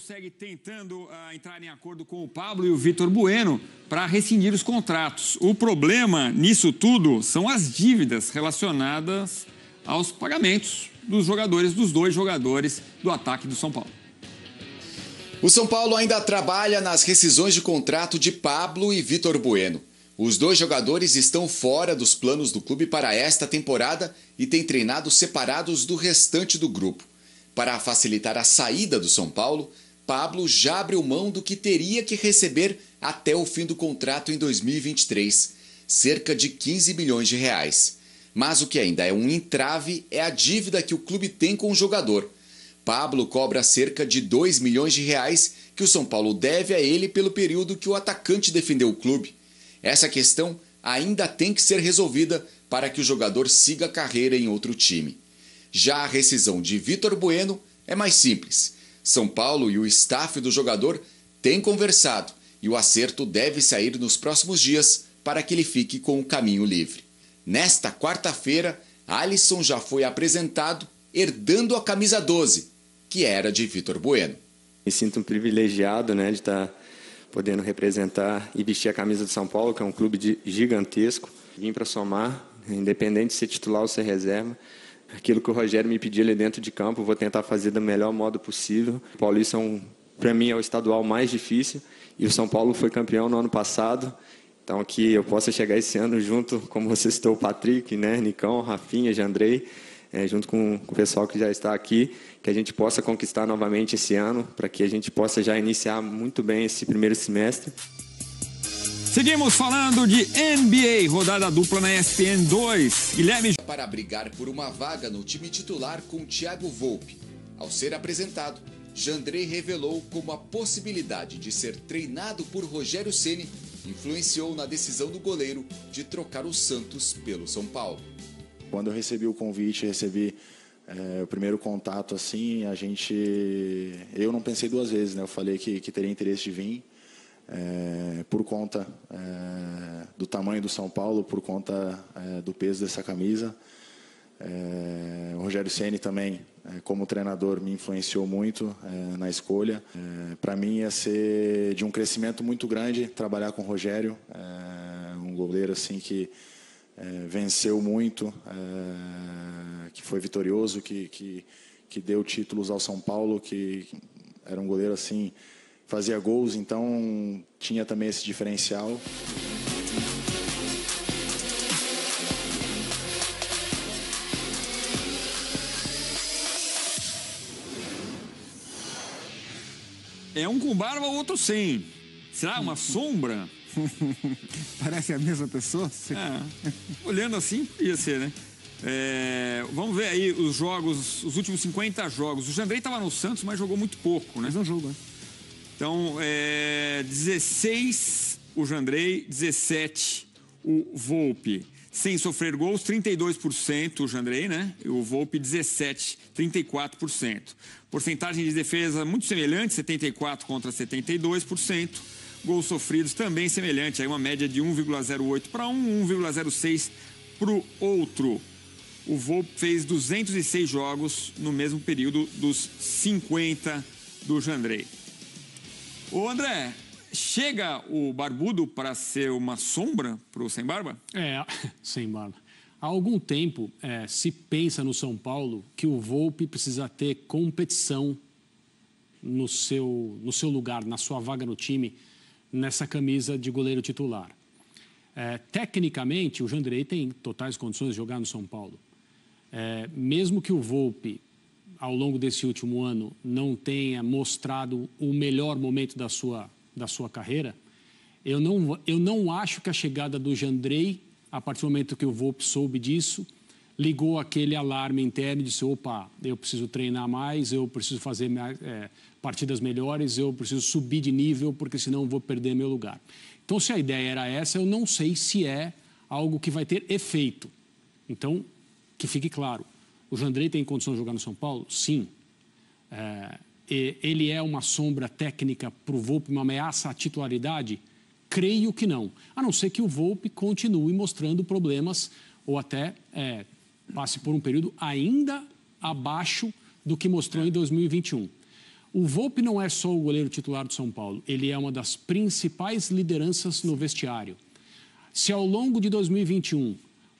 segue tentando entrar em acordo com o Pablo e o Vitor Bueno para rescindir os contratos. O problema nisso tudo são as dívidas relacionadas aos pagamentos dos dois jogadores do ataque do São Paulo. O São Paulo ainda trabalha nas rescisões de contrato de Pablo e Vitor Bueno. Os dois jogadores estão fora dos planos do clube para esta temporada e têm treinado separados do restante do grupo. Para facilitar a saída do São Paulo, Pablo já abriu mão do que teria que receber até o fim do contrato em 2023, cerca de 15 milhões de reais. Mas o que ainda é um entrave é a dívida que o clube tem com o jogador. Pablo cobra cerca de 2 milhões de reais que o São Paulo deve a ele pelo período que o atacante defendeu o clube. Essa questão ainda tem que ser resolvida para que o jogador siga a carreira em outro time. Já a rescisão de Vitor Bueno é mais simples. São Paulo e o staff do jogador têm conversado e o acerto deve sair nos próximos dias para que ele fique com o caminho livre. Nesta quarta-feira, Alisson já foi apresentado herdando a camisa 12, que era de Vitor Bueno. Me sinto um privilegiado, de estar podendo representar e vestir a camisa do São Paulo, que é um clube gigantesco. Vim para somar, independente de ser titular ou ser reserva. Aquilo que o Rogério me pediu ali dentro de campo, eu vou tentar fazer do melhor modo possível. O Paulista, para mim, é o estadual mais difícil e o São Paulo foi campeão no ano passado. Então, que eu possa chegar esse ano junto, como você citou, o Patrick, Nicão, Rafinha, Jandrei, junto com o pessoal que já está aqui, que a gente possa conquistar novamente esse ano, para que a gente possa já iniciar muito bem esse primeiro semestre. Seguimos falando de NBA, rodada dupla na ESPN 2. Guilherme... Para brigar por uma vaga no time titular com Thiago Volpi. Ao ser apresentado, Jandrei revelou como a possibilidade de ser treinado por Rogério Ceni influenciou na decisão do goleiro de trocar o Santos pelo São Paulo. Quando eu recebi o convite, o primeiro contato, assim, eu não pensei duas vezes, Eu falei que teria interesse de vir. Por conta do tamanho do São Paulo, por conta do peso dessa camisa. O Rogério Ceni também, como treinador, me influenciou muito na escolha. Para mim ia ser de um crescimento muito grande trabalhar com o Rogério, um goleiro assim que venceu muito, que foi vitorioso, que deu títulos ao São Paulo, que era um goleiro assim, fazia gols, então tinha também esse diferencial. É um com barba, o outro sem. Será uma sombra? Parece a mesma pessoa? Olhando assim, podia ser, né? Vamos ver aí os jogos, os últimos 50 jogos. O Jandrei estava no Santos, mas jogou muito pouco, né? Mas não jogou, né? Então, 16 o Jandrei, 17 o Volpi. Sem sofrer gols, 32% o Jandrei, né? E o Volpi, 17%, 34%. Porcentagem de defesa muito semelhante, 74% contra 72%. Gols sofridos também semelhante, aí uma média de 1,08 para um, 1,06 para o outro. O Volpi fez 206 jogos no mesmo período dos 50 do Jandrei. Ô André, chega o Barbudo para ser uma sombra para o Sem Barba? Sem barba. Há algum tempo se pensa no São Paulo que o Volpi precisa ter competição no seu lugar, na sua vaga no time, nessa camisa de goleiro titular. Tecnicamente, o Jandrei tem totais condições de jogar no São Paulo. Mesmo que o Volpi, ao longo desse último ano, não tenha mostrado o melhor momento da sua carreira, eu não acho que a chegada do Jandrei, a partir do momento que o Volpi soube disso, ligou aquele alarme interno e disse, opa, eu preciso treinar mais, eu preciso fazer partidas melhores, eu preciso subir de nível, porque senão eu vou perder meu lugar. Então, se a ideia era essa, eu não sei se é algo que vai ter efeito. Então, que fique claro, o Jandrei tem condição de jogar no São Paulo? Sim. Ele é uma sombra técnica para o Volpi, uma ameaça à titularidade? Creio que não. A não ser que o Volpi continue mostrando problemas ou até passe por um período ainda abaixo do que mostrou em 2021. O Volpi não é só o goleiro titular do São Paulo, ele é uma das principais lideranças no vestiário. Se ao longo de 2021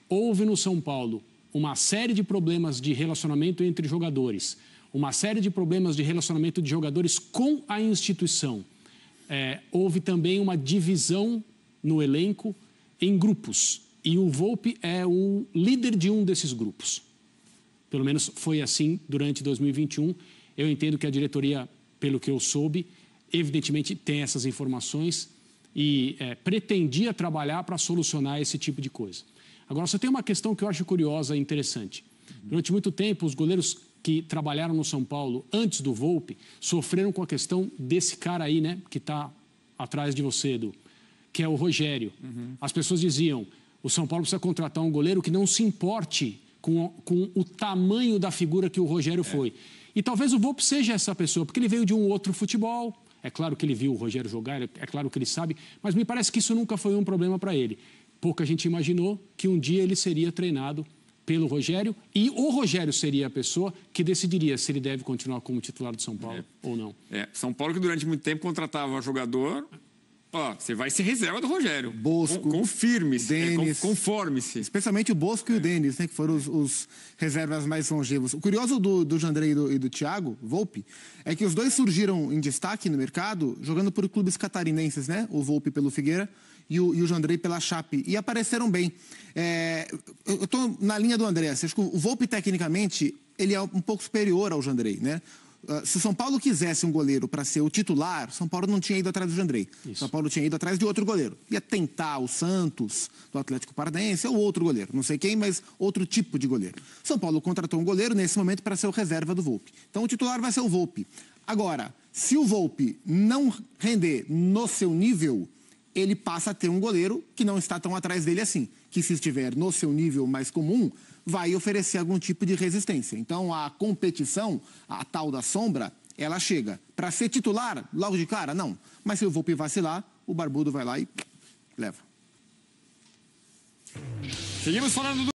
houve no São Paulo uma série de problemas de relacionamento entre jogadores, uma série de problemas de relacionamento de jogadores com a instituição, houve também uma divisão no elenco em grupos. E o Volpi é o líder de um desses grupos. Pelo menos foi assim durante 2021. Eu entendo que a diretoria, pelo que eu soube, evidentemente tem essas informações e pretendia trabalhar para solucionar esse tipo de coisa. Agora, você tem uma questão que eu acho curiosa e interessante. Durante muito tempo, os goleiros que trabalharam no São Paulo antes do Volpi sofreram com a questão desse cara aí, né, que está atrás de você, Edu, que é o Rogério. As pessoas diziam, o São Paulo precisa contratar um goleiro que não se importe com o tamanho da figura que o Rogério foi. E talvez o Volpi seja essa pessoa, porque ele veio de um outro futebol. É claro que ele viu o Rogério jogar, é claro que ele sabe, mas me parece que isso nunca foi um problema para ele. Pouca gente imaginou que um dia ele seria treinado pelo Rogério e o Rogério seria a pessoa que decidiria se ele deve continuar como titular do São Paulo ou não. São Paulo que durante muito tempo contratava jogador... você vai ser reserva do Rogério. Bosco, confirme-se, Denis, conforme-se. Especialmente o Bosco e o Denis, né, que foram os reservas mais longevos. O curioso do Jandrei e do Thiago Volpi é que os dois surgiram em destaque no mercado jogando por clubes catarinenses, né? O Volpi pelo Figueira e o Jandrei pela Chape. E apareceram bem. Eu estou na linha do André. Acho que o Volpi, tecnicamente, ele é um pouco superior ao Jandrei, né? Se o São Paulo quisesse um goleiro para ser o titular, São Paulo não tinha ido atrás do Jandrei. São Paulo tinha ido atrás de outro goleiro. Ia tentar o Santos, do Atlético Paranaense, ou outro goleiro. Não sei quem, mas outro tipo de goleiro. São Paulo contratou um goleiro nesse momento para ser o reserva do Volpi. Então o titular vai ser o Volpi. Agora, se o Volpi não render no seu nível, ele passa a ter um goleiro que não está tão atrás dele assim. Que se estiver no seu nível mais comum, vai oferecer algum tipo de resistência. Então, a competição, a tal da sombra, ela chega. Para ser titular, logo de cara, não. Mas se o Volpi vacilar, o Barbudo vai lá e leva. Seguimos falando do